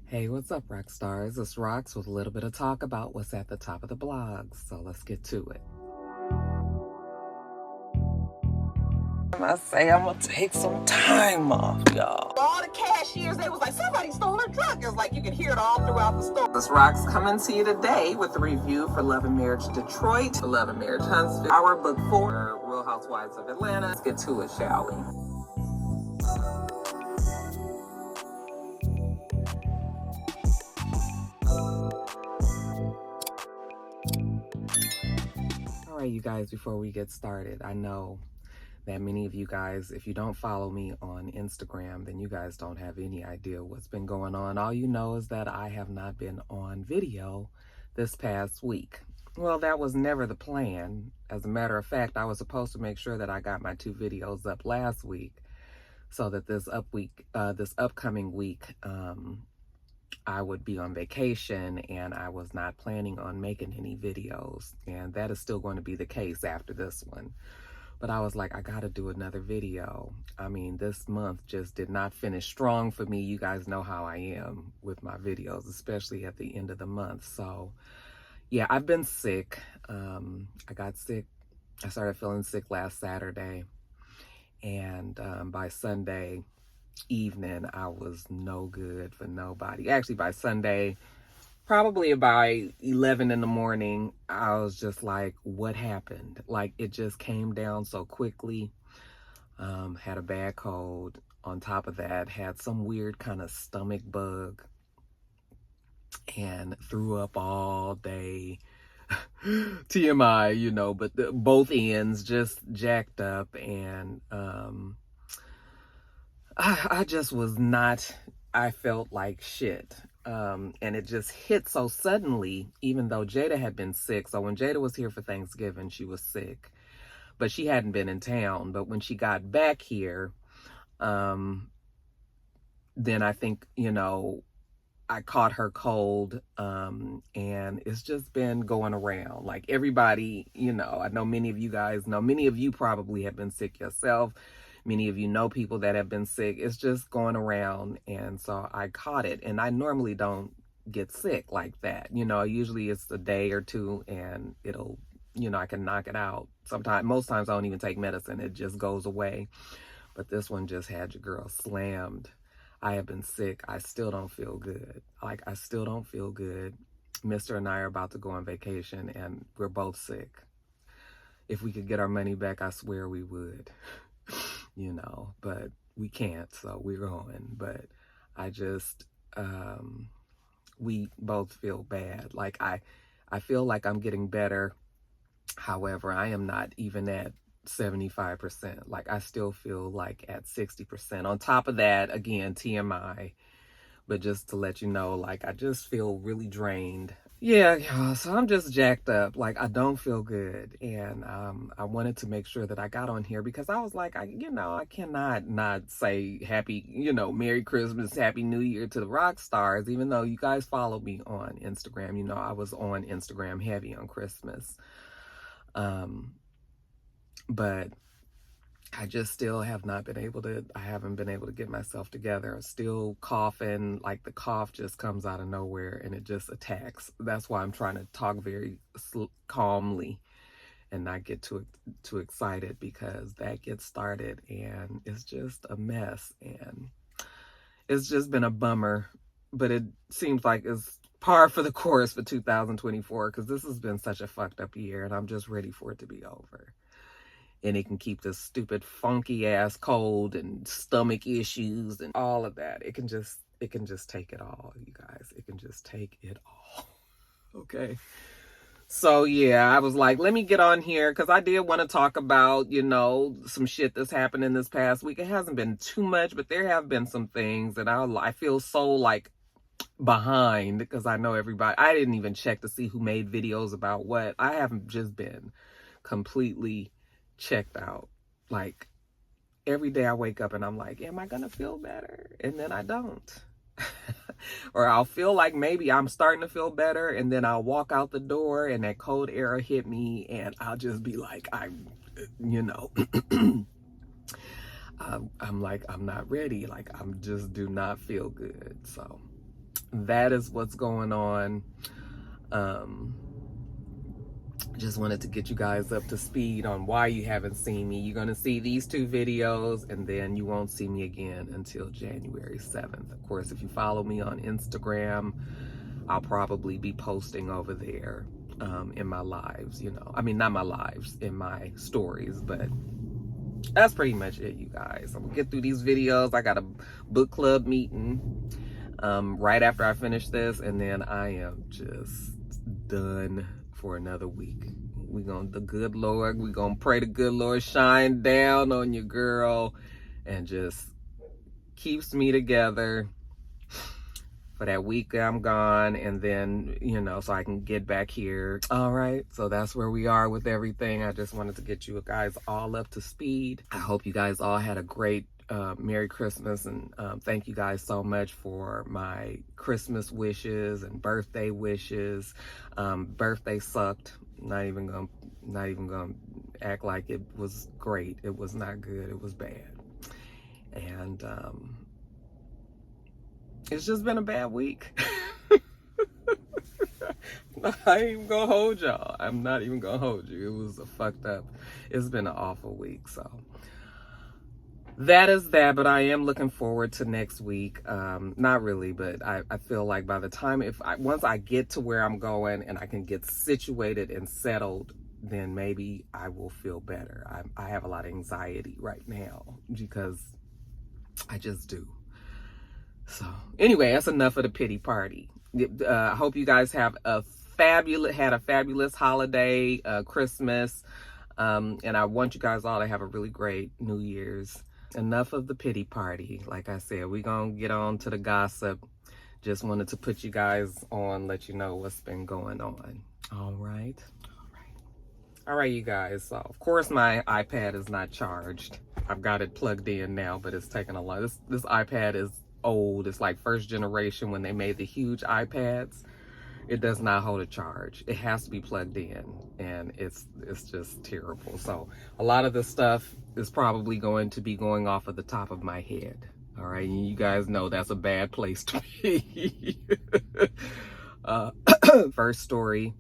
Hey, what's up, Roxstars? It's Rox with a little bit of talk about what's at the top of the blogs. So let's get to it. I say I'm gonna take some time off, y'all. All the cashiers, they was like, somebody stole her truck. It was like you could hear it all throughout the store. This Rox coming to you today with a review for Love and Marriage Detroit, Love and Marriage Huntsville, our book 4, Real Housewives of Atlanta. Let's get to it, shall we? All right, you guys, before we get started, I know that many of you guys, if you don't follow me on Instagram, then you guys don't have any idea what's been going on. All you know is that I have not been on video this past week. Well, that was never the plan. As a matter of fact, I was supposed to make sure that I got my 2 videos up last week so that this upcoming week, I would be on vacation and I was not planning on making any videos. And that is still going to be the case after this one. But I was like, I gotta do another video. I mean, this month just did not finish strong for me. You guys know how I am with my videos, especially at the end of the month. So yeah, I've been sick. I got sick. I started feeling sick last Saturday. And by Sunday evening, I was no good for nobody. Actually, by Sunday, probably by 11 in the morning, I was just like, what happened? Like, it just came down so quickly. Had a bad cold. On top of that, had some weird kind of stomach bug and threw up all day. TMI, you know, but both ends just jacked up. And I just was not, I felt like shit. And it just hit so suddenly, even though Jada had been sick. So when Jada was here for Thanksgiving, she was sick, but she hadn't been in town. But when she got back here, then I think, you know, I caught her cold, and it's just been going around. Like everybody, you know, I know many of you guys know, many of you probably have been sick yourself. Many of you know people that have been sick. It's just going around. And so I caught it. And I normally don't get sick like that. You know, usually it's a day or two and it'll, you know, I can knock it out. Sometimes, most times I don't even take medicine. It just goes away. But this one just had your girl slammed. I have been sick. I still don't feel good. Like, I still don't feel good. Mister and I are about to go on vacation and we're both sick. If we could get our money back, I swear we would. You know, but we can't, so we're going. But I just, we both feel bad. Like, I feel like I'm getting better. However, I am not even at 75%. Like, I still feel like at 60%. On top of that, again, TMI, but just to let you know, like, I just feel really drained. Yeah, so I'm just jacked up. Like, I don't feel good. And I wanted to make sure that I got on here because I was like, I cannot not say happy, you know, Merry Christmas, Happy New Year to the Roxstars, even though you guys follow me on Instagram. You know, I was on Instagram heavy on Christmas. But I just still have not been able to, I haven't been able to get myself together. I'm still coughing, like the cough just comes out of nowhere and it just attacks. That's why I'm trying to talk very calmly and not get too excited because that gets started and it's just a mess. And it's just been a bummer, but it seems like it's par for the course for 2024 because this has been such a fucked up year and I'm just ready for it to be over. And it can keep this stupid funky ass cold and stomach issues and all of that. It can just take it all, you guys. It can just take it all. Okay. So yeah, I was like, let me get on here because I did want to talk about, you know, some shit that's happened in this past week. It hasn't been too much, but there have been some things that I feel so like behind because I know everybody. I didn't even check to see who made videos about what. I haven't just been completely checked out. Like every day I wake up and I'm like, am I gonna feel better? And then I don't. Or I'll feel like maybe I'm starting to feel better and then I'll walk out the door and that cold air will hit me and I'll just be like, you know, I'm like, I'm not ready. Like, I'm just do not feel good. So that is what's going on. Just wanted to get you guys up to speed on why you haven't seen me. You're going to see these 2 videos, and then you won't see me again until January 7th. Of course, if you follow me on Instagram, I'll probably be posting over there in my lives, you know. I mean, not my lives, in my stories, but that's pretty much it, you guys. I'm gonna get through these videos. I got a book club meeting right after I finish this, and then I am just done for another week. The good Lord, we gonna pray the good Lord shine down on you, girl, and just keeps me together for that week I'm gone, and then, you know, so I can get back here. All right, so that's where we are with everything. I just wanted to get you guys all up to speed. I hope you guys all had a great Merry Christmas, and thank you guys so much for my Christmas wishes and birthday wishes. Birthday sucked. Not even gonna act like it was great. It was not good. It was bad. And it's just been a bad week. I ain't even gonna hold y'all. I'm not even gonna hold you. It was a fucked up. It's been an awful week. So that is that, but I am looking forward to next week. Not really, but I feel like by the time, once I get to where I'm going and I can get situated and settled, then maybe I will feel better. I have a lot of anxiety right now because I just do. So anyway, that's enough of the pity party. I hope you guys have had a fabulous holiday, Christmas. And I want you guys all to have a really great New Year's. Enough of the pity party. Like I said, we're going to get on to the gossip. Just wanted to put you guys on, let you know what's been going on. All right. All right, you guys. So, of course, my iPad is not charged. I've got it plugged in now, but it's taking a lot. This iPad is old. It's like first generation when they made the huge iPads. It does not hold a charge. It has to be plugged in, and it's just terrible. So a lot of the stuff is probably going to be going off of the top of my head. All right, and you guys know that's a bad place to be. First story,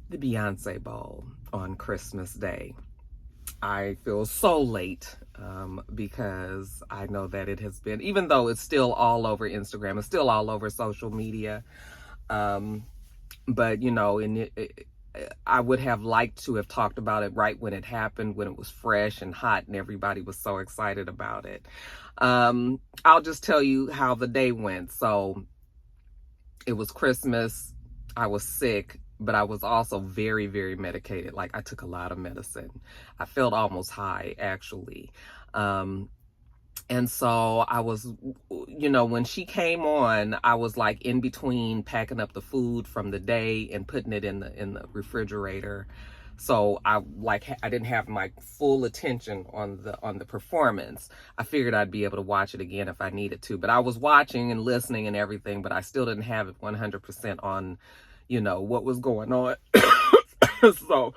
the Beyonce ball on Christmas Day. I feel so late because I know that it has been, even though it's still all over Instagram, it's still all over social media. But you know, I would have liked to have talked about it right when it happened, when it was fresh and hot and everybody was so excited about it. I'll just tell you how the day went. So it was Christmas. I was sick, but I was also very, very medicated. Like, I took a lot of medicine. I felt almost high, actually. And so I was, you know, when she came on, I was like in between packing up the food from the day and putting it in the refrigerator. So I didn't have my full attention on the performance. I figured I'd be able to watch it again if I needed to, but I was watching and listening and everything, but I still didn't have it 100% on, you know, what was going on. So,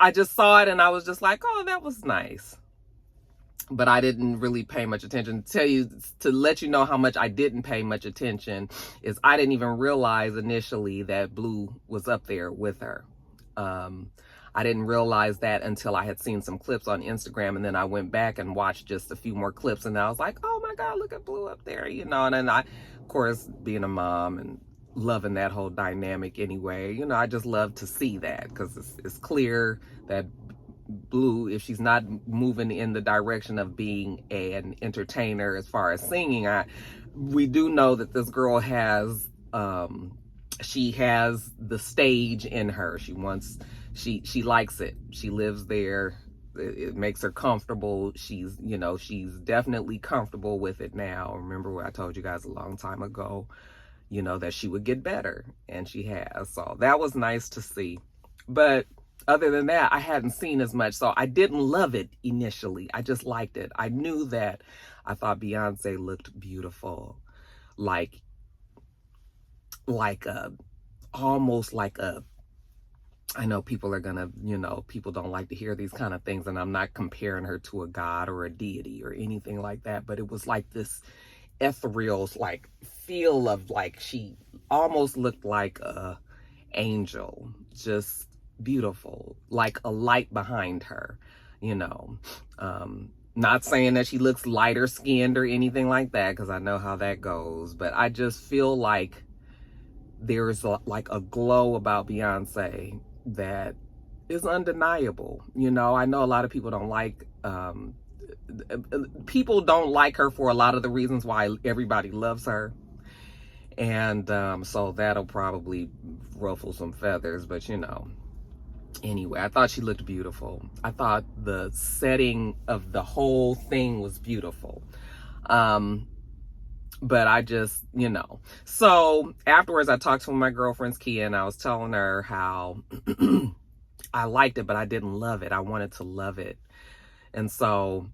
I just saw it and I was just like, oh, that was nice. But I didn't really pay much attention. To let you know how much I didn't pay much attention is I didn't even realize initially that Blue was up there with her. I didn't realize that until I had seen some clips on Instagram, and then I went back and watched just a few more clips, and I was like, oh my God, look at Blue up there, you know. And then I, of course, being a mom and loving that whole dynamic anyway, you know, I just love to see that because it's clear that Blue, if she's not moving in the direction of being an entertainer as far as singing, we do know that this girl has she has the stage in her. She likes it. She lives there. It makes her comfortable. She's definitely comfortable with it now. Remember what I told you guys a long time ago, you know, that she would get better, and she has. So that was nice to see. But other than that, I hadn't seen as much, so I didn't love it initially. I just liked it. I knew that I thought Beyonce looked beautiful, like almost like a I know people are gonna, people don't like to hear these kind of things, and I'm not comparing her to a god or a deity or anything like that, but it was like this ethereal, like, feel of, like, she almost looked like a angel, just beautiful, like a light behind her, you know. Not saying that she looks lighter skinned or anything like that, because I know how that goes, but I just feel like there's like a glow about Beyonce that is undeniable. I know a lot of people don't like her for a lot of the reasons why everybody loves her, and so that'll probably ruffle some feathers, but anyway, I thought she looked beautiful. I thought the setting of the whole thing was beautiful. But I just, So afterwards, I talked to one of my girlfriends, Kia, and I was telling her how I liked it, but I didn't love it. I wanted to love it. And so,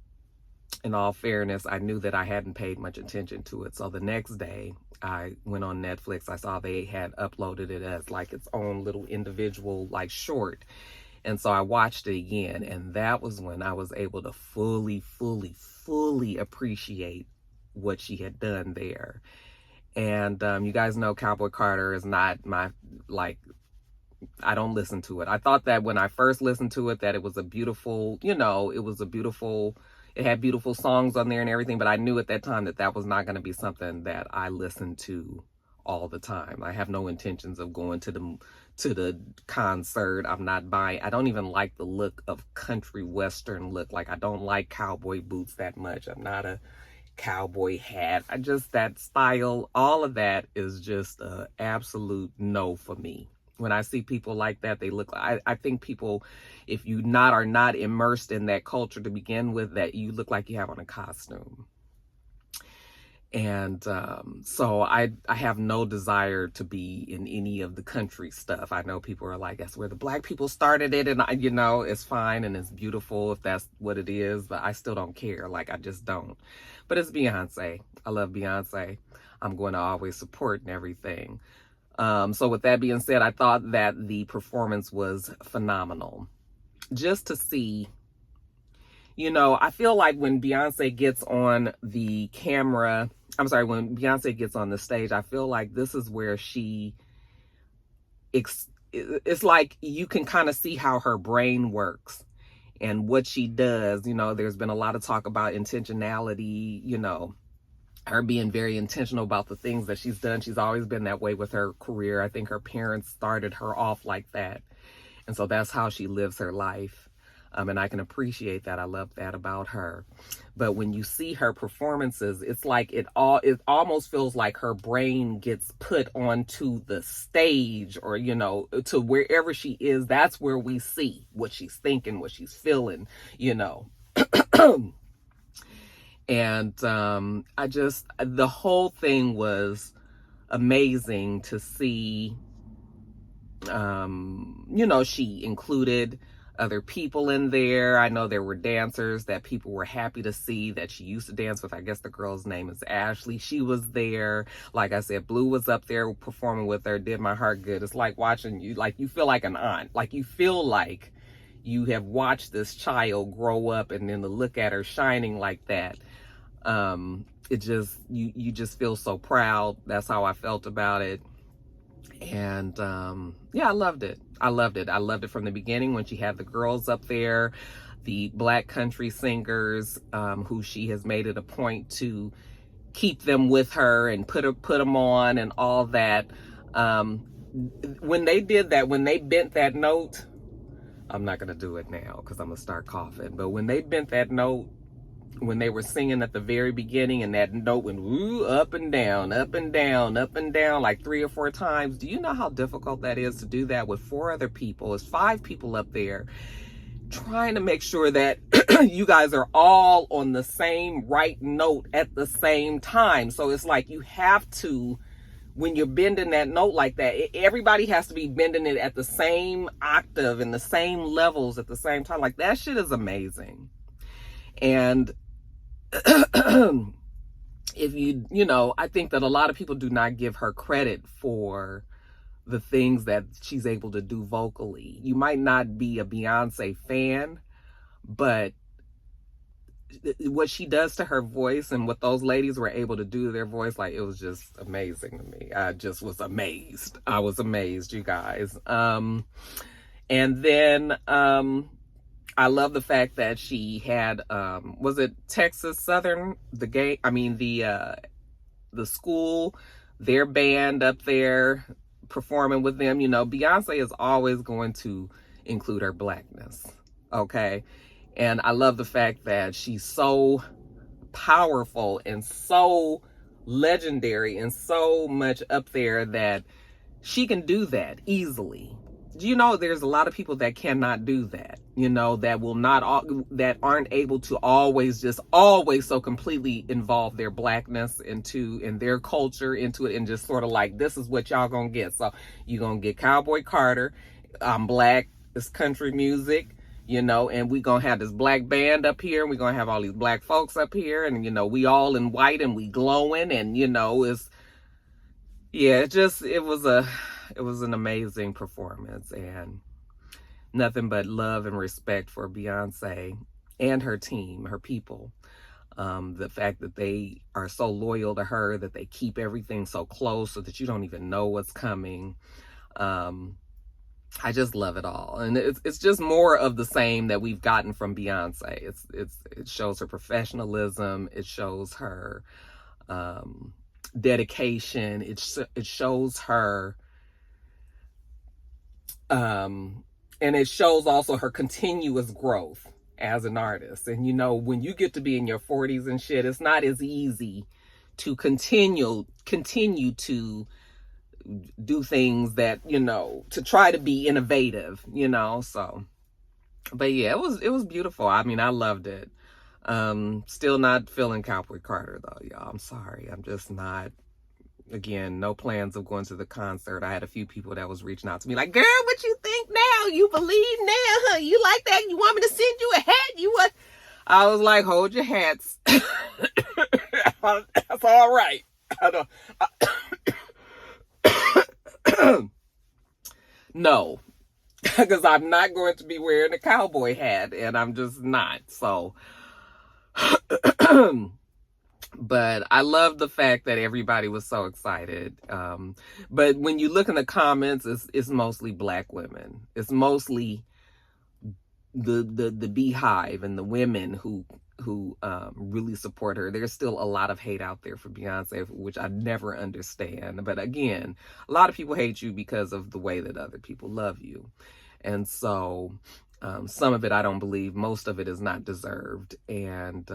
in all fairness, I knew that I hadn't paid much attention to it. So the next day, I went on Netflix. I saw they had uploaded it as like its own little individual, like, short. And so I watched it again. And that was when I was able to fully appreciate what she had done there. And you guys know Cowboy Carter is not my, like, I don't listen to it. I thought that when I first listened to it, that it was a beautiful, it had beautiful songs on there and everything, but I knew at that time that that was not going to be something that I listened to all the time. I have no intentions of going to the concert. I'm not buying. I don't even like the look of country western look. Like, I don't like cowboy boots that much. I'm not a cowboy hat. That style, all of that is just a absolute no for me. When I see people like that, they look like, I think people, if you are not immersed in that culture to begin with, that you look like you have on a costume. And so I have no desire to be in any of the country stuff. I know people are like, that's where the black people started it, and it's fine and it's beautiful if that's what it is, but I still don't care. Like, I just don't. But it's Beyonce. I love Beyonce. I'm going to always support and everything. So with that being said, I thought that the performance was phenomenal. Just to see, I feel like when Beyonce gets on the camera, when Beyonce gets on the stage, I feel like this is where it's like you can kind of see how her brain works and what she does. There's been a lot of talk about intentionality, her being very intentional about the things that she's done. She's always been that way with her career. I think her parents started her off like that. And so that's how she lives her life. And I can appreciate that. I love that about her. But when you see her performances, it's like it almost feels like her brain gets put onto the stage, or, to wherever she is. That's where we see what she's thinking, what she's feeling, And the whole thing was amazing to see. She included other people in there. I know there were dancers that people were happy to see that she used to dance with. I guess the girl's name is Ashley. She was there. Like I said, Blue was up there performing with her. Did my heart good. It's like watching you, like, you feel like an aunt. Like, you feel like you have watched this child grow up, and then to look at her shining like that, it just, you just feel so proud. That's how I felt about it. And yeah, I loved it. I loved it from the beginning when she had the girls up there, the black country singers, who she has made it a point to keep them with her and put them on and all that. When they did that, when they bent that note, I'm not going to do it now because I'm going to start coughing. But when they bent that note, when they were singing at the very beginning, and that note went woo, up and down, up and down, up and down, like 3 or 4 times. Do you know how difficult that is to do that with 4 other people? It's 5 people up there trying to make sure that you guys are all on the same right note at the same time. So it's like you have to, when you're bending that note like that, everybody has to be bending it at the same octave and the same levels at the same time. Like, that shit is amazing. And if I think that a lot of people do not give her credit for the things that she's able to do vocally. You might not be a Beyonce fan, but what she does to her voice and what those ladies were able to do to their voice, like, it was just amazing to me. I just was amazed. I was amazed, you guys. And then I love the fact that she had was it Texas Southern, the school, their band up there performing with them. You know, Beyonce is always going to include her blackness, okay? And I love the fact that she's so powerful and so legendary and so much up there that she can do that easily. You know, there's a lot of people that cannot do that, you know, that aren't able to always so completely involve their blackness in their culture into it, and just sort of like, this is what y'all gonna get. So you're gonna get Cowboy Carter, I'm black, it's country music, you know, and we gonna have this black band up here, and we gonna have all these black folks up here, and, you know, we all in white and we glowing, and, you know, it was an amazing performance, and nothing but love and respect for Beyonce and her team, her people. The fact that they are so loyal to her, that they keep everything so close so that you don't even know what's coming. I just love it all. And it's just more of the same that we've gotten from Beyonce. It shows her professionalism. It shows her dedication. It shows her and it shows also her continuous growth as an artist. And, you know, when you get to be in your 40s and shit, it's not as easy to continue to do things that, you know, to try to be innovative, you know. So, but yeah, it was beautiful. I mean, I loved it. Still not feeling Cowboy Carter though, y'all. I'm sorry. I'm just not. Again, no plans of going to the concert. I had a few people that was reaching out to me like, girl, what you think now? You believe now? Huh? You like that? You want me to send you a hat? You what? I was like, hold your hats. That's all right. No, because I'm not going to be wearing a cowboy hat, and I'm just not. So, but I love the fact that everybody was so excited. But when you look in the comments, it's mostly black women. It's mostly the beehive and the women who really support her. There's still a lot of hate out there for Beyonce, which I never understand. But again, a lot of people hate you because of the way that other people love you. And so some of it I don't believe. Most of it is not deserved. And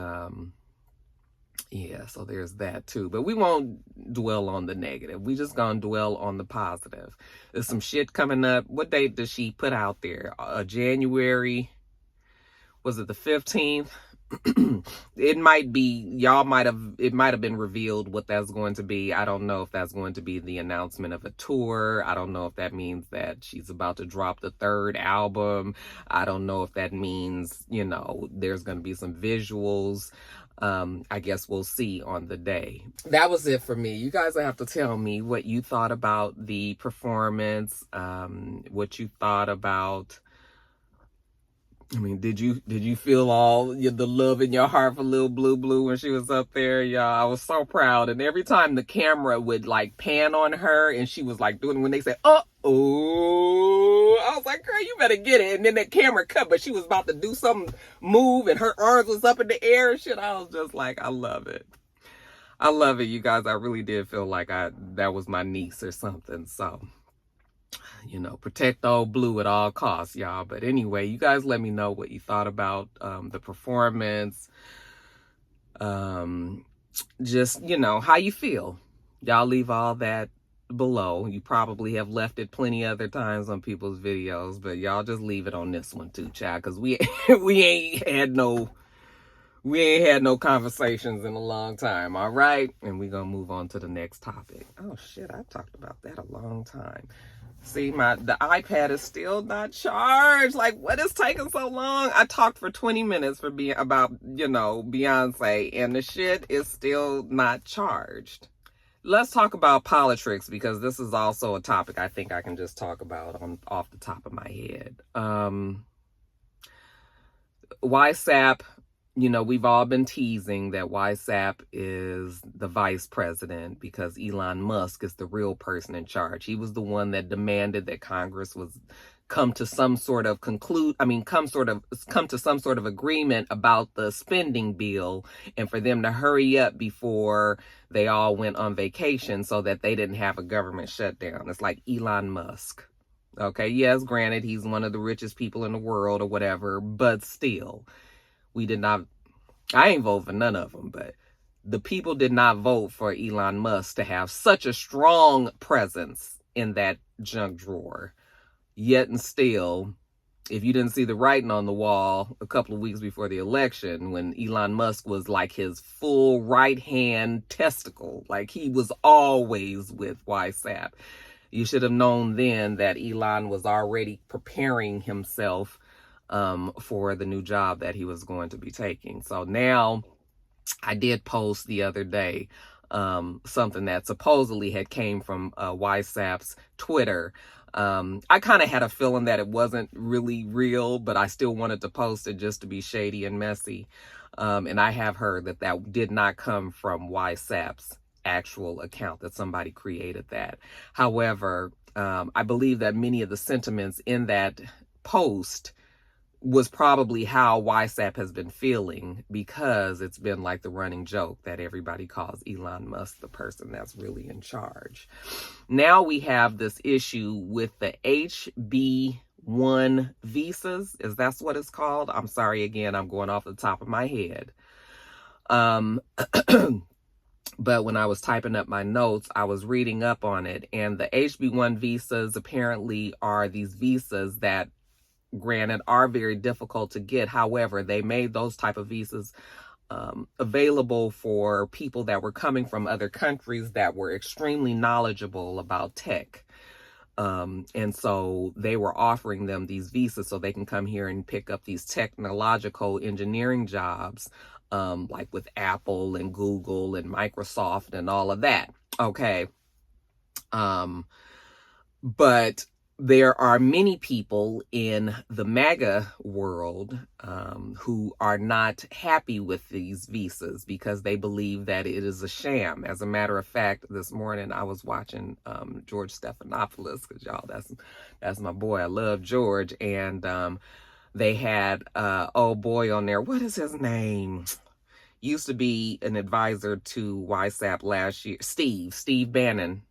yeah, so there's that too. But we won't dwell on the negative. We just gonna dwell on the positive. There's some shit coming up. What date does she put out there? January, was it the 15th? It might be, it might have been revealed what that's going to be. I don't know if that's going to be the announcement of a tour. I don't know if that means that she's about to drop the 3rd album. I don't know if that means, you know, there's going to be some visuals. I guess we'll see on the day. That was it for me. You guys have to tell me what you thought about the performance, what you thought about, I mean, did you feel all the love in your heart for Lil Blue when she was up there? Y'all, I was so proud. And every time the camera would like pan on her and she was like doing, when they said, oh, I was like, girl, you better get it. And then that camera cut, but she was about to do some move and her arms was up in the air and shit. I was just like, I love it. I love it, you guys. I really did feel like that was my niece or something. So, you know, protect old Blue at all costs, y'all. But anyway, you guys let me know what you thought about the performance. Just, you know, how you feel. Y'all leave all that below. You probably have left it plenty other times on people's videos, but y'all just leave it on this one too, child, because we ain't had no conversations in a long time, all right? And we're gonna move on to the next topic. Oh shit, I talked about that a long time. See, the iPad is still not charged. Like, what is taking so long? I talked for 20 minutes about, you know, Beyonce, and the shit is still not charged. let's talk about politics, because this is also a topic I think I can just talk about off the top of my head. YSAP, we've all been teasing that YSAP is the vice president because Elon Musk is the real person in charge. He was the one that demanded that Congress come to some sort of come to some sort of agreement about the spending bill, and for them to hurry up before they all went on vacation so that they didn't have a government shutdown. It's like Elon Musk. Okay, yes, granted, he's one of the richest people in the world or whatever, but still, I ain't vote for none of them, but the people did not vote for Elon Musk to have such a strong presence in that junk drawer. Yet and still, if you didn't see the writing on the wall a couple of weeks before the election, when Elon Musk was like his full right hand testicle, like he was always with YSAP, you should have known then that Elon was already preparing himself for the new job that he was going to be taking. So now, I did post the other day something that supposedly had came from YSAP's Twitter. I kind of had a feeling that it wasn't really real, but I still wanted to post it just to be shady and messy. And I have heard that did not come from YSAP's actual account, that somebody created that. However, I believe that many of the sentiments in that post was probably how YSAP has been feeling, because it's been like the running joke that everybody calls Elon Musk the person that's really in charge. Now we have this issue with the HB1 visas, is that's what it's called? I'm sorry, again, I'm going off the top of my head. But when I was typing up my notes, I was reading up on it, and the HB1 visas apparently are these visas that, granted, are very difficult to get. However, they made those type of visas available for people that were coming from other countries that were extremely knowledgeable about tech. And so they were offering them these visas so they can come here and pick up these technological engineering jobs, like with Apple and Google and Microsoft and all of that. Okay. But there are many people in the Maga world who are not happy with these visas because they believe that it is a sham. As a matter of fact, this morning I was watching George Stephanopoulos, because y'all, that's my boy. I love George. And they had old boy on there. What is his name? Used to be an advisor to YSAP last year. Steve Bannon.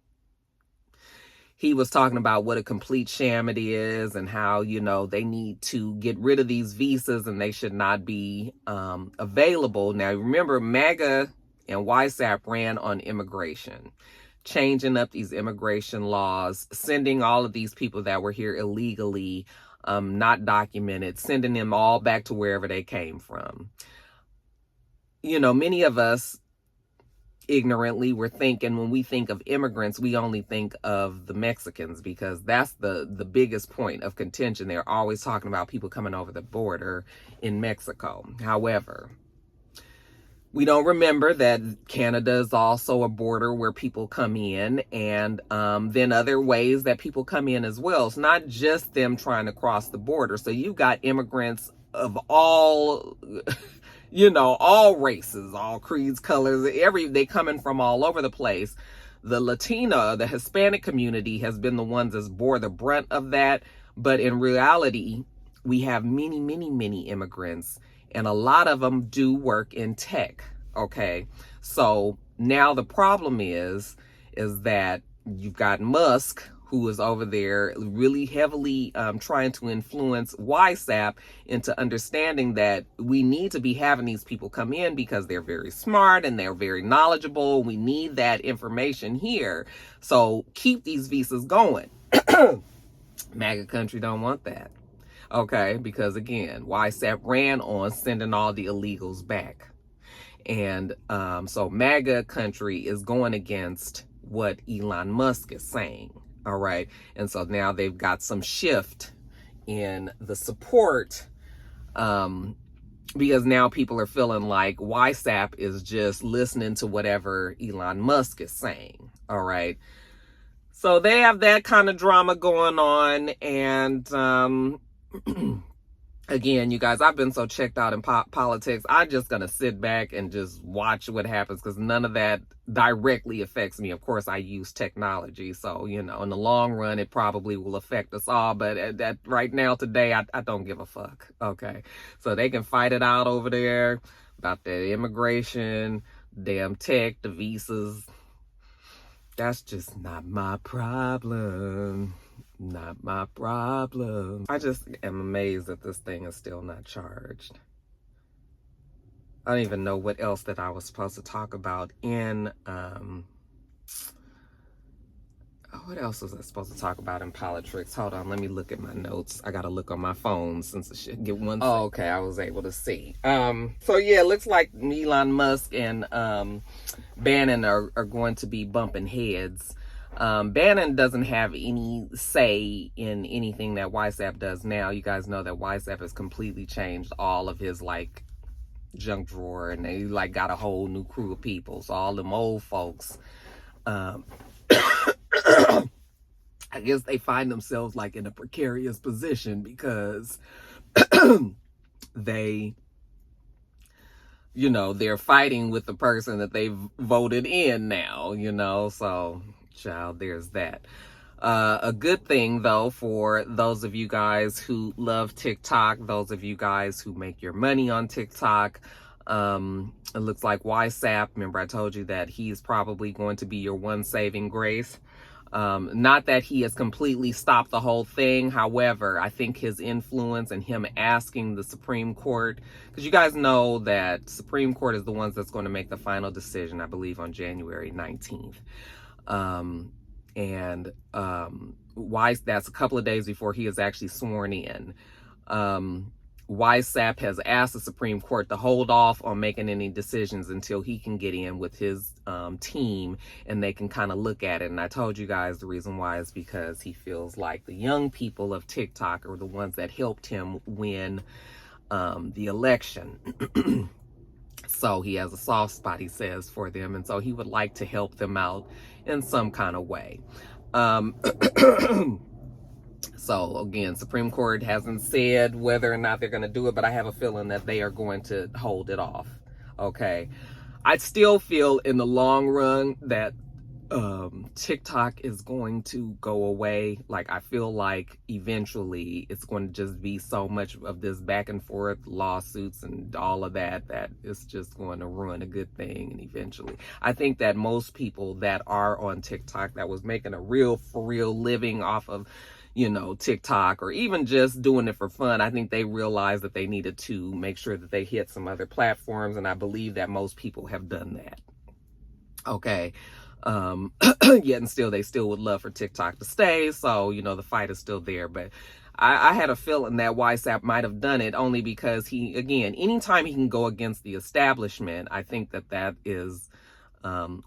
He was talking about what a complete sham it is, and how, they need to get rid of these visas and they should not be available. Now, remember, MAGA and YSAP ran on immigration, changing up these immigration laws, sending all of these people that were here illegally, not documented, sending them all back to wherever they came from. Many of us, ignorantly, we're thinking, when we think of immigrants, we only think of the Mexicans, because that's the biggest point of contention. They're always talking about people coming over the border in Mexico. However, we don't remember that Canada is also a border where people come in, and then other ways that people come in as well. It's not just them trying to cross the border. So you've got immigrants of all all races, all creeds, colors, they coming from all over the place. The Latina, the Hispanic community has been the ones that's bore the brunt of that. But in reality, we have many, many, many immigrants, and a lot of them do work in tech. Okay. So now the problem is that you've got Musk, who is over there really heavily trying to influence YSAP into understanding that we need to be having these people come in because they're very smart and they're very knowledgeable. We need that information here. So keep these visas going. MAGA country don't want that. Okay, because again, YSAP ran on sending all the illegals back. And so MAGA country is going against what Elon Musk is saying. All right. And so now they've got some shift in the support because now people are feeling like WhatsApp is just listening to whatever Elon Musk is saying. All right. So they have that kind of drama going on. And again, you guys, I've been so checked out in politics. I'm just going to sit back and just watch what happens, because none of that directly affects me. Of course, I use technology. So, in the long run, it probably will affect us all. But right now, today, I don't give a fuck. Okay. So they can fight it out over there about the immigration, damn tech, the visas. That's just not my problem. Not my problem. I just am amazed that this thing is still not charged. I don't even know what else that I was supposed to talk about in, what else was I supposed to talk about in politics? Hold on, let me look at my notes. I gotta look on my phone since it should get one. Oh, okay, I was able to see. So yeah, it looks like Elon Musk and Bannon are going to be bumping heads. Bannon doesn't have any say in anything that WhatsApp does now. You guys know that WhatsApp has completely changed all of his junk drawer, and they got a whole new crew of people. So all them old folks, I guess they find themselves in a precarious position, because they, they're fighting with the person that they've voted in now, so child, there's that. A good thing, though, for those of you guys who love TikTok, those of you guys who make your money on TikTok, it looks like WhatsApp, remember I told you that he's probably going to be your one saving grace. Not that he has completely stopped the whole thing. However, I think his influence and him asking the Supreme Court, because you guys know that Supreme Court is the ones that's going to make the final decision, I believe, on January 19th. That's a couple of days before he is actually sworn in. WhatsApp has asked the Supreme Court to hold off on making any decisions until he can get in with his team, and they can kind of look at it. And I told you guys the reason why is because he feels like the young people of TikTok are the ones that helped him win the election. So he has a soft spot, he says, for them, and so he would like to help them out in some kind of way. So again, Supreme Court hasn't said whether or not they're going to do it, but I have a feeling that they are going to hold it off. Okay. I still feel in the long run that TikTok is going to go away. I feel like eventually it's going to just be so much of this back and forth lawsuits and all of that it's just going to ruin a good thing. And eventually, I think that most people that are on TikTok that was making a for real living off of TikTok, or even just doing it for fun, I think they realized that they needed to make sure that they hit some other platforms, and I believe that most people have done that. Okay. Yet and still, they still would love for TikTok to stay, so the fight is still there. But I had a feeling that WhatsApp might have done it only because he, again, anytime he can go against the establishment, I think that is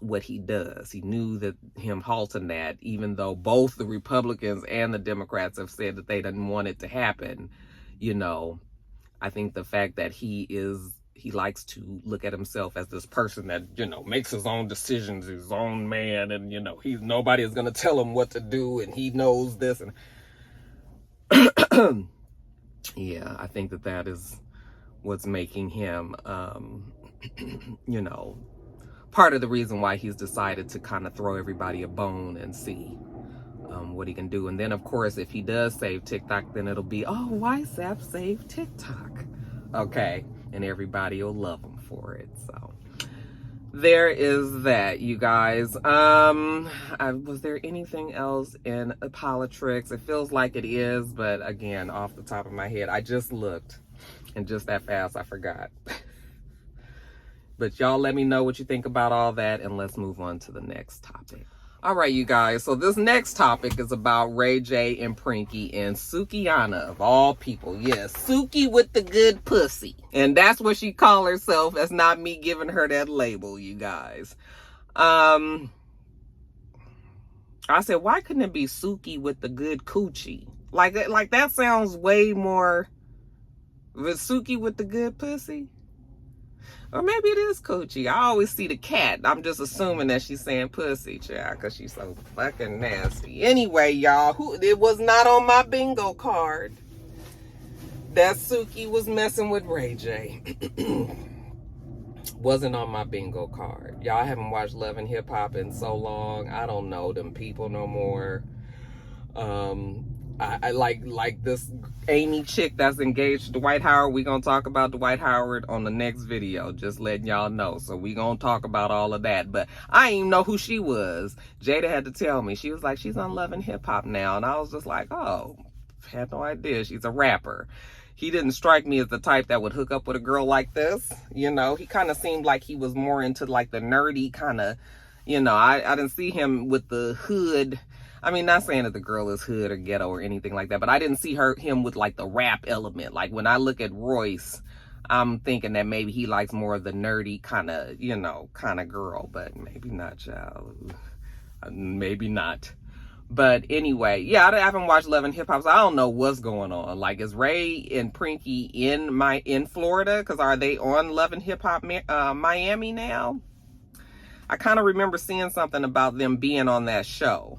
what he does. He knew that him halting that, even though both the Republicans and the Democrats have said that they didn't want it to happen, I think the fact that he likes to look at himself as this person that, makes his own decisions, his own man, and, nobody is going to tell him what to do, and he knows this. And yeah, I think that is what's making him, part of the reason why he's decided to kind of throw everybody a bone and see what he can do. And then, of course, if he does save TikTok, then it'll be, oh, WhatsApp saved TikTok. Okay. And everybody will love him for it. So there is that, you guys. Was there anything else in politics? It feels like it is, but again, off the top of my head, I just looked, and just that fast, I forgot. But y'all let me know what you think about all that, and let's move on to the next topic. All right, you guys. So this next topic is about Ray J and Prinky and Sukiana, of all people. Yes, Suki with the good pussy. And that's what she call herself. That's not me giving her that label, you guys. I said, why couldn't it be Suki with the good coochie? Like that sounds way more Was Suki with the good pussy? Or maybe it is Coochie. I always see the cat. I'm just assuming that she's saying pussy, child, because she's so fucking nasty. Anyway, y'all, it was not on my bingo card that Suki was messing with Ray J. Wasn't on my bingo card. Y'all haven't watched Love and Hip Hop in so long. I don't know them people no more. I like this Amy chick that's engaged to Dwight Howard. We gonna talk about Dwight Howard on the next video. Just letting y'all know. So we gonna talk about all of that. But I didn't even know who she was. Jada had to tell me. She was like, she's on Love and Hip Hop now. And I was just like, oh, had no idea. She's a rapper. He didn't strike me as the type that would hook up with a girl like this. You know, he kind of seemed like he was more into like the nerdy kind of, you know, I didn't see him with the hood. I mean, not saying that the girl is hood or ghetto or anything like that, but I didn't see him with like the rap element. Like when I look at Royce, I'm thinking that maybe he likes more of the nerdy kind of, you know, kind of girl, but maybe not, child. Maybe not. But anyway, yeah, I haven't watched Love and Hip Hop, so I don't know what's going on. Like, is Ray and Prinky in Florida? Because are they on Love and Hip Hop Miami now? I kind of remember seeing something about them being on that show.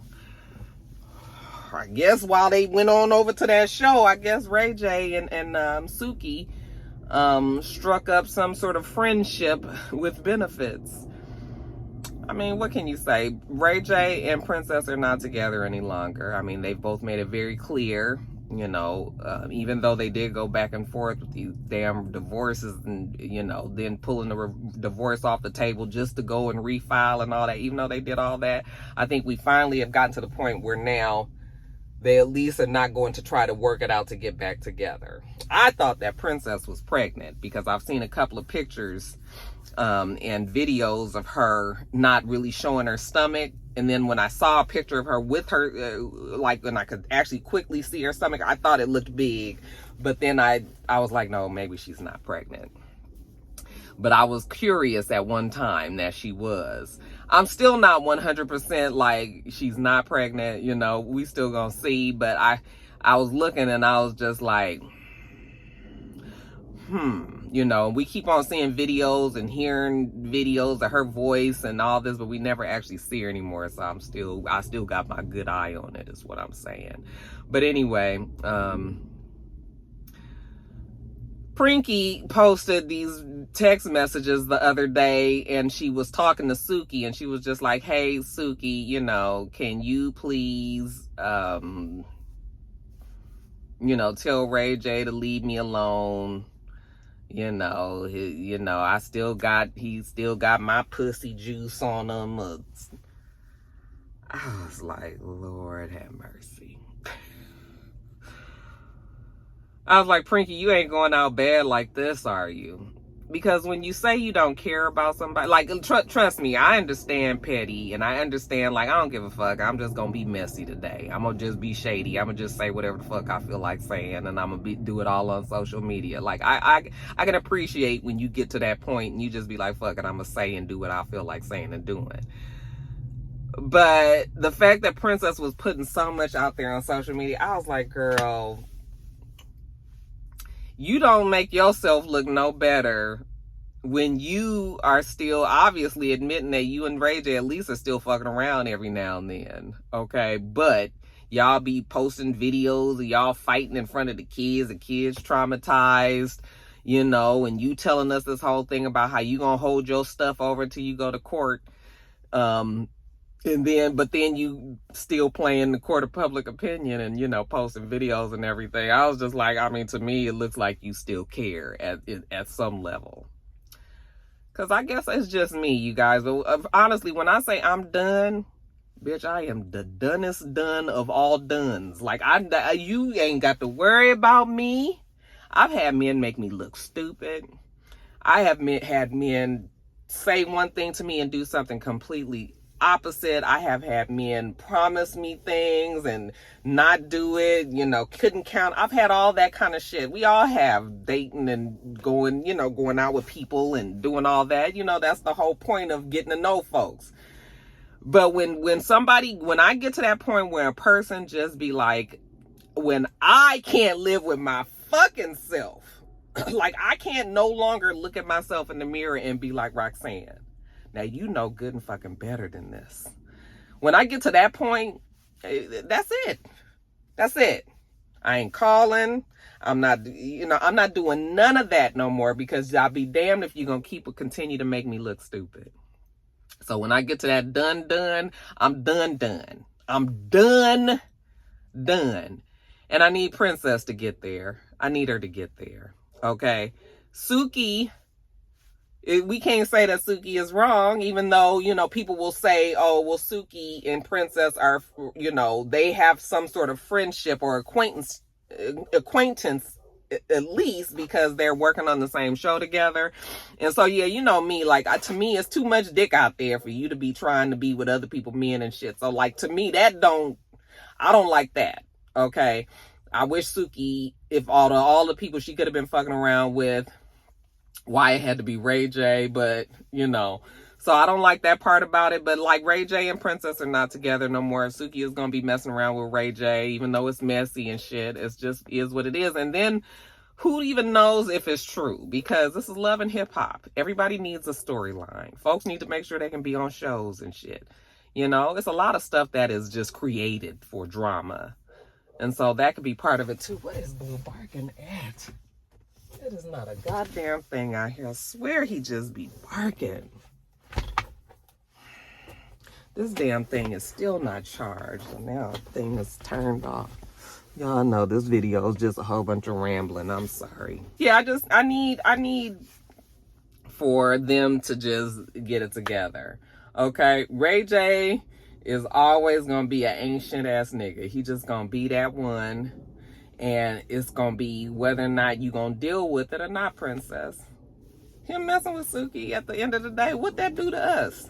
I guess while they went on over to that show, I guess Ray J and Suki struck up some sort of friendship with benefits. I mean, what can you say? Ray J and Princess are not together any longer. I mean, they've both made it very clear, you know, even though they did go back and forth with these damn divorces and, you know, then pulling the divorce off the table just to go and refile and all that. Even though they did all that, I think we finally have gotten to the point where now they at least are not going to try to work it out to get back together. I thought that Princess was pregnant because I've seen a couple of pictures and videos of her not really showing her stomach. And then when I saw a picture of her with her, like when I could actually quickly see her stomach, I thought it looked big. But then I was like, no, maybe she's not pregnant. But I was curious at one time that she was. I'm still not 100% like she's not pregnant, you know, we still gonna see. But I was looking and I was just like, you know, we keep on seeing videos and hearing videos of her voice and all this, but we never actually see her anymore. So I still got my good eye on it, is what I'm saying. But anyway, Prinky posted these text messages the other day, and she was talking to Suki, and she was just like, hey, Suki, you know, can you please, you know, tell Ray J to leave me alone. You know, he still got my pussy juice on him. I was like, Lord have mercy. I was like, Prinky, you ain't going out bad like this, are you? Because when you say you don't care about somebody, like, trust me, I understand petty, and I understand, like, I don't give a fuck. I'm just gonna be messy today. I'm gonna just be shady. I'm gonna just say whatever the fuck I feel like saying, and I'm gonna do it all on social media. Like, I can appreciate when you get to that point and you just be like, fuck it, I'm gonna say and do what I feel like saying and doing. But the fact that Princess was putting so much out there on social media, I was like, girl, you don't make yourself look no better when you are still obviously admitting that you and Ray J at least are still fucking around every now and then, okay? But y'all be posting videos of y'all fighting in front of the kids traumatized, you know, and you telling us this whole thing about how you gonna hold your stuff over till you go to court, but then you still playing the court of public opinion and, you know, posting videos and everything. I was just like, I mean, to me, it looks like you still care at some level. Because I guess it's just me, you guys. But honestly, when I say I'm done, bitch, I am the donest done of all dones. Like, you ain't got to worry about me. I've had men make me look stupid. I have had men say one thing to me and do something completely opposite. I have had men promise me things and not do it, you know, couldn't count. I've had all that kind of shit. We all have, dating and going out with people and doing all that. You know, that's the whole point of getting to know folks. But when I get to that point where a person just be like, when I can't live with my fucking self, Like, I can't no longer look at myself in the mirror and be like Roxanne. Now, you know good and fucking better than this. When I get to that point, that's it. That's it. I ain't calling. I'm not doing none of that no more, because I'll be damned if you're going to continue to make me look stupid. So when I get to that done, I'm done. I'm done. And I need Princess to get there. I need her to get there. Okay. Suki, we can't say that Suki is wrong, even though, people will say, oh, well, Suki and Princess are, they have some sort of friendship or acquaintance, at least, because they're working on the same show together. And so, yeah, you know me, like, to me, it's too much dick out there for you to be trying to be with other people, men and shit. So, like, to me, I don't like that. Okay. I wish Suki, if all the people she could have been fucking around with, why it had to be Ray J, but, so I don't like that part about it. But, like, Ray J and Princess are not together no more. Suki is going to be messing around with Ray J, even though it's messy and shit. It's just is what it is. And then who even knows if it's true? Because this is love and hip hop. Everybody needs a storyline. Folks need to make sure they can be on shows and shit. It's a lot of stuff that is just created for drama. And so that could be part of it too. What is Blue barking at? It is not a goddamn thing out here. I swear he just be barking. This damn thing is still not charged. And now the thing is turned off. Y'all know this video is just a whole bunch of rambling. I'm sorry. Yeah, I need for them to just get it together. Okay? Ray J is always gonna be an ancient ass nigga. He just gonna be that one. And it's gonna be whether or not you gonna deal with it or not, Princess. Him messing with Suki at the end of the day, what that do to us?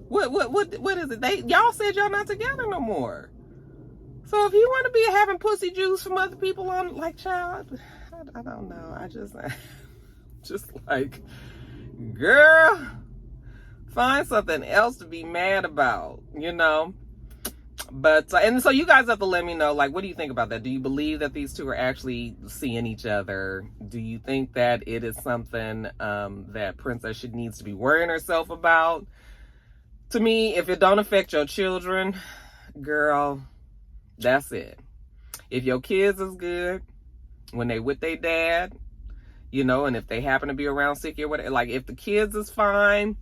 What is it? Y'all said y'all not together no more. So if you want to be having pussy juice from other people on, like, child, I don't know. I just like, girl, find something else to be mad about, But, and so you guys have to let me know, like, what do you think about that? Do you believe that these two are actually seeing each other? Do you think that it is something that Princess needs to be worrying herself about? To me, if it don't affect your children, girl, that's it. If your kids is good, when they with their dad, and if they happen to be around Suki or whatever, like, if the kids is fine,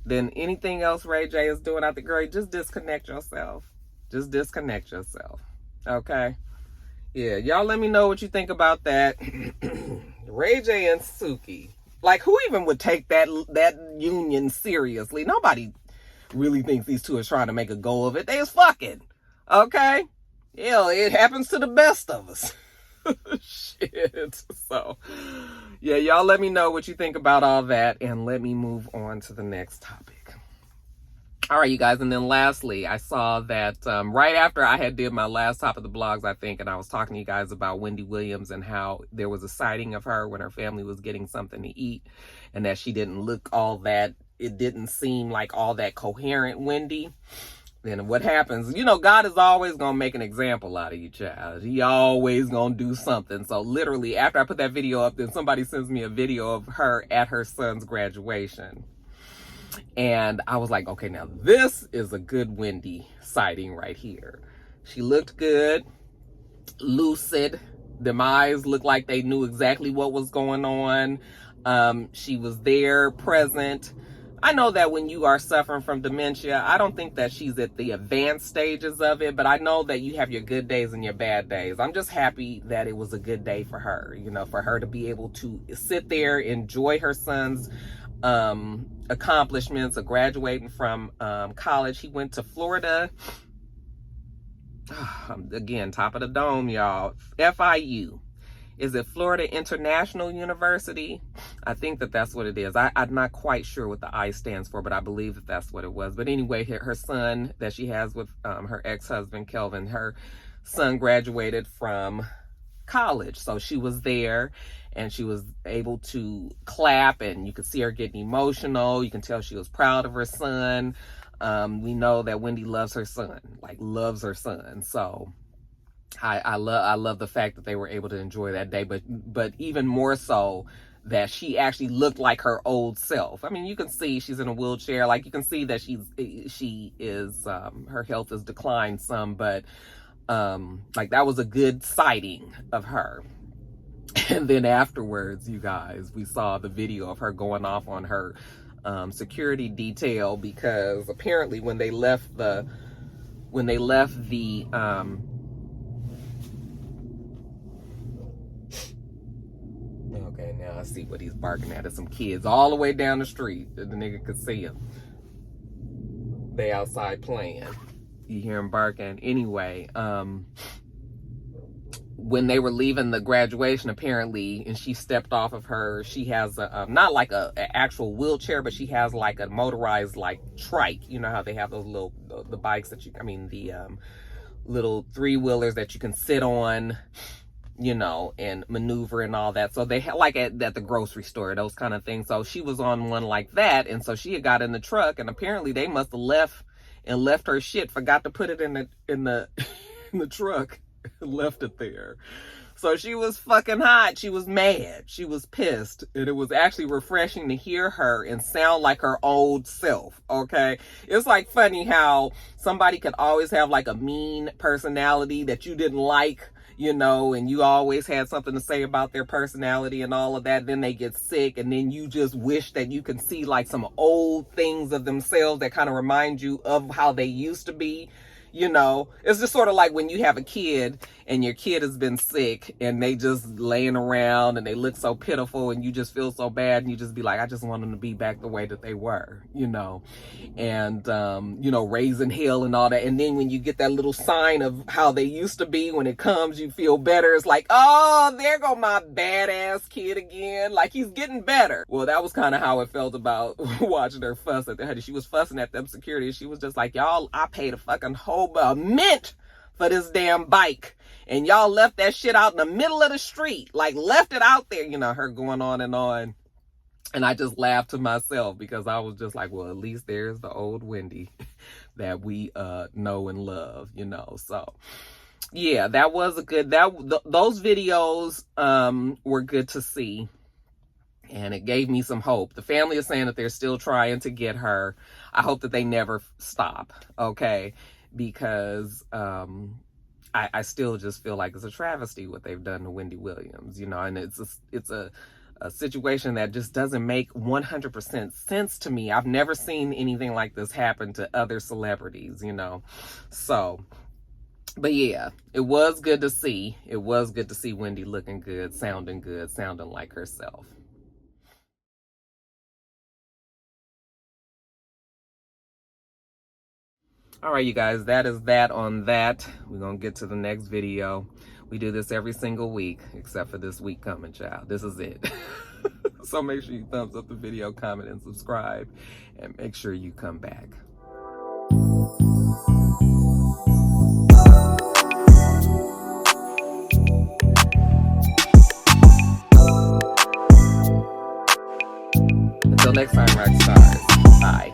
then anything else Ray J is doing, I think, girl, just disconnect yourself. Just disconnect yourself. Okay? Yeah, y'all let me know what you think about that. Ray J and Suki. Like, who even would take that union seriously? Nobody really thinks these two are trying to make a go of it. They is fucking. Okay? Yeah, it happens to the best of us. Shit. So, yeah, y'all let me know what you think about all that, and let me move on to the next topic. All right, you guys. And then lastly, I saw that right after I had did my last top of the blogs, I think, and I was talking to you guys about Wendy Williams and how there was a sighting of her when her family was getting something to eat, and that she didn't look all that, it didn't seem like all that coherent Wendy. Then what happens, God is always going to make an example out of you, child. He always going to do something. So literally, after I put that video up, then somebody sends me a video of her at her son's graduation. And I was like, okay, now this is a good Wendy sighting right here. She looked good, lucid. Them eyes looked like they knew exactly what was going on. She was there, present. I know that when you are suffering from dementia, I don't think that she's at the advanced stages of it, but I know that you have your good days and your bad days. I'm just happy that it was a good day for her, for her to be able to sit there, enjoy her son's accomplishments of graduating from college. He went to Florida. Again, top of the dome, y'all. FIU. Is it Florida International University? I think that that's what it is. I'm not quite sure what the I stands for, but I believe that that's what it was. But anyway, her son that she has with her ex-husband, Kelvin, her son graduated from college. So she was there and she was able to clap, and you could see her getting emotional. You can tell she was proud of her son. We know that Wendy loves her son, like loves her son. So I love the fact that they were able to enjoy that day, but even more so that she actually looked like her old self. I mean, you can see she's in a wheelchair. Like, you can see that she is her health has declined some, but like, that was a good sighting of her. And then afterwards, you guys, we saw the video of her going off on her security detail, because apparently when they left the okay, now I see what he's barking at. It's some kids all the way down the street. The nigga could see them. They outside playing. You hear him barking. Anyway, when they were leaving the graduation, apparently, and she stepped off of her, she has a, not like a actual wheelchair, but she has like a motorized like trike. You know how they have those little, the bikes that the little 3-wheelers that you can sit on, you know, and maneuver and all that. So they had like at the grocery store, those kind of things. So she was on one like that, and so she had got in the truck, and apparently they must have left her shit, forgot to put it in the in the truck, left it there. So she was fucking hot. She was mad. She was pissed. And it was actually refreshing to hear her and sound like her old self, okay? It's like funny how somebody could always have like a mean personality that you didn't like, you know, and you always had something to say about their personality and all of that. Then they get sick, and then you just wish that you can see like some old things of themselves that kind of remind you of how they used to be. You know, it's just sort of like when you have a kid and your kid has been sick and they just laying around and they look so pitiful, and you just feel so bad, and you just be like, I just want them to be back the way that they were, you know, and, you know, raising hell and all that. And then when you get that little sign of how they used to be, when it comes, you feel better. It's like, oh, there go my badass kid again. Like, he's getting better. Well, that was kind of how it felt about watching her fuss at the. She was fussing at them security. She was just like, y'all, I paid a fucking whole mint for this damn bike, and y'all left that shit out in the middle of the street, like left it out there, you know, her going on. And I just laughed to myself, because I was just like, well, at least there's the old Wendy that we know and love, you know. So yeah, that was a good, those videos were good to see, and it gave me some hope. The family is saying that they're still trying to get her. I hope that they never stop, okay? Because I still just feel like it's a travesty what they've done to Wendy Williams, you know, and it's a situation that just doesn't make 100% sense to me. I've never seen anything like this happen to other celebrities, you know. So, but yeah, it was good to see. It was good to see Wendy looking good, sounding like herself. All right, you guys, that is that on that. We're going to get to the next video. We do this every single week, except for this week coming, child. This is it. So make sure you thumbs up the video, comment, and subscribe. And make sure you come back. Until next time, Roxstars. Bye.